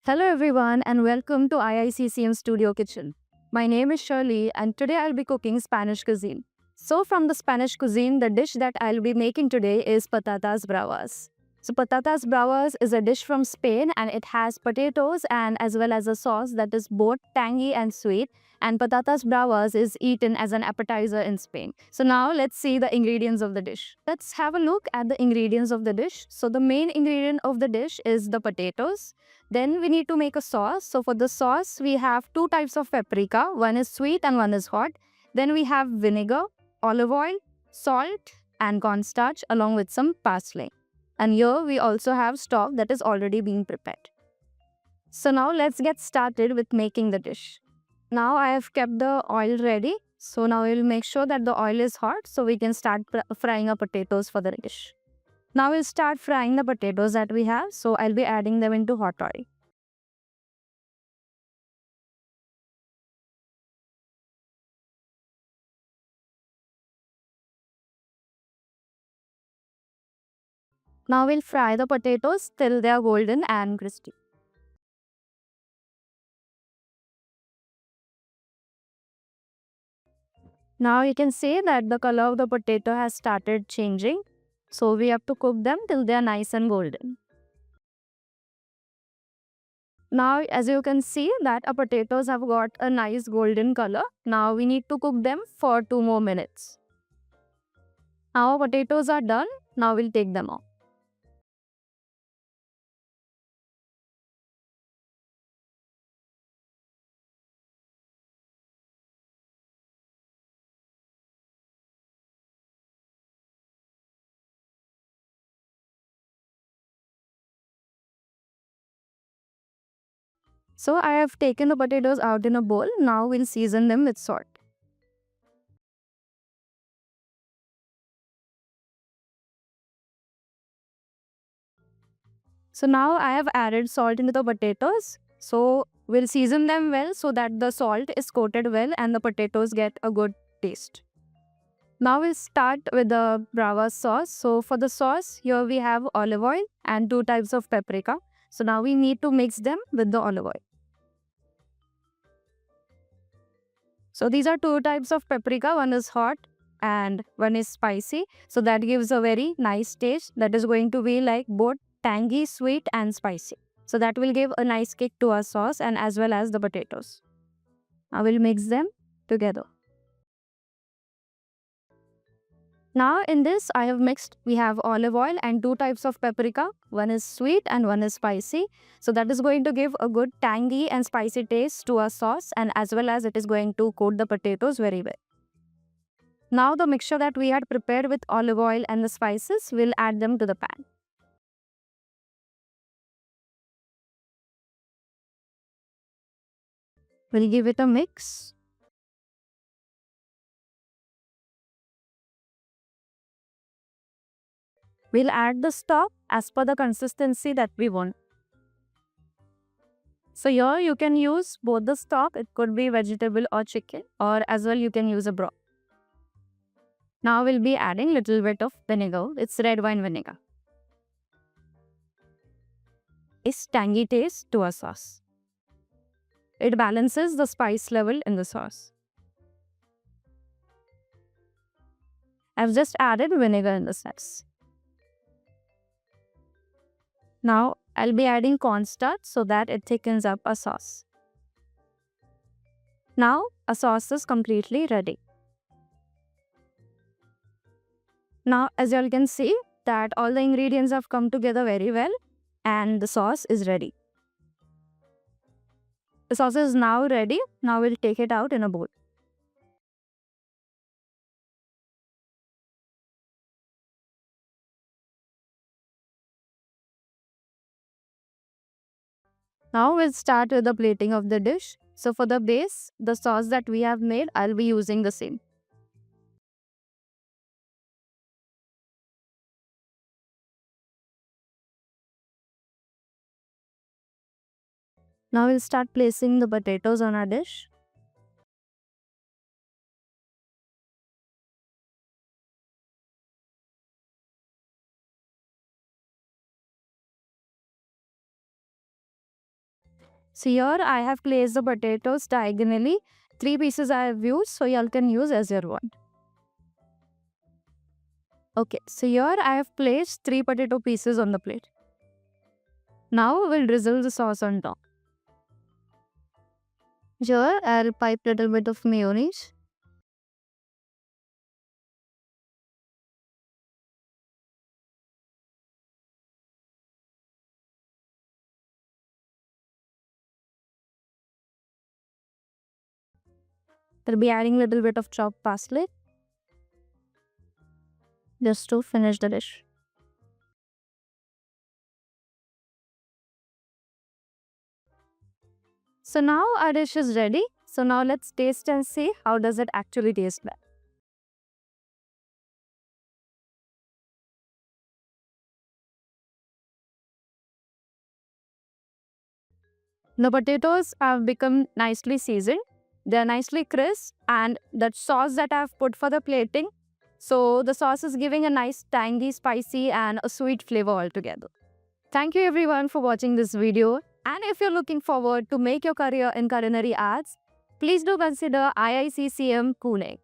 Hello everyone and welcome to IICCM Studio Kitchen. My name is Shirley and today I'll be cooking Spanish cuisine. So from the Spanish cuisine, the dish that I'll be making today is patatas bravas. So patatas bravas is a dish from Spain and it has potatoes and as well as a sauce that is both tangy and sweet, and patatas bravas is eaten as an appetizer in Spain. So now let's see the ingredients of the dish. Let's have a look at the ingredients of the dish. So the main ingredient of the dish is the potatoes. Then we need to make a sauce. So for the sauce, we have two types of paprika. One is sweet and one is hot. Then we have vinegar, olive oil, salt and cornstarch along with some parsley. And here we also have stock that is already being prepared. So now let's get started with making the dish. Now I have kept the oil ready. So now we'll make sure that the oil is hot so we can start frying our potatoes for the dish. Now we'll start frying the potatoes that we have. So I'll be adding them into hot oil. Now we'll fry the potatoes till they are golden and crispy. Now you can see that the color of the potato has started changing. So we have to cook them till they are nice and golden. Now as you can see that our potatoes have got a nice golden color. Now we need to cook them for 2 more minutes. Now our potatoes are done. Now we'll take them off. So I have taken the potatoes out in a bowl. Now we'll season them with salt. So now I have added salt into the potatoes. So we'll season them well so that the salt is coated well and the potatoes get a good taste. Now we'll start with the brava sauce. So for the sauce, here we have olive oil and two types of paprika. So now we need to mix them with the olive oil. So these are two types of paprika. One is hot and one is spicy. So that gives a very nice taste that is going to be like both tangy, sweet and spicy. So that will give a nice kick to our sauce and as well as the potatoes. I will mix them together. Now in this I have mixed, we have olive oil and two types of paprika. One is sweet and one is spicy. So that is going to give a good tangy and spicy taste to our sauce and as well as it is going to coat the potatoes very well. Now the mixture that we had prepared with olive oil and the spices, we'll add them to the pan. We'll give it a mix. We'll add the stock as per the consistency that we want. So here you can use both the stock, it could be vegetable or chicken, or as well you can use a broth. Now we'll be adding little bit of vinegar, it's red wine vinegar. It's tangy taste to our sauce. It balances the spice level in the sauce. I've just added vinegar in the sauce. Now I'll be adding cornstarch so that it thickens up a sauce. Now a sauce is completely ready. Now as you all can see that all the ingredients have come together very well and the sauce is ready. The sauce is now ready. Now we'll take it out in a bowl. Now we'll start with the plating of the dish. So for the base, the sauce that we have made, I'll be using the same. Now we'll start placing the potatoes on our dish. So here I have placed the potatoes diagonally. 3 pieces I have used, so y'all can use as you want. Okay, so here I have placed 3 potato pieces on the plate. Now we'll drizzle the sauce on top. Here I'll pipe a little bit of mayonnaise. I'll be adding a little bit of chopped parsley just to finish the dish. So now our dish is ready. So now let's taste and see how does it actually taste like. The potatoes have become nicely seasoned. They're nicely crisp, and that sauce that I've put for the plating, so the sauce is giving a nice tangy, spicy and a sweet flavor altogether. Thank you everyone for watching this video. And if you're looking forward to make your career in culinary arts, please do consider IICCM Pune.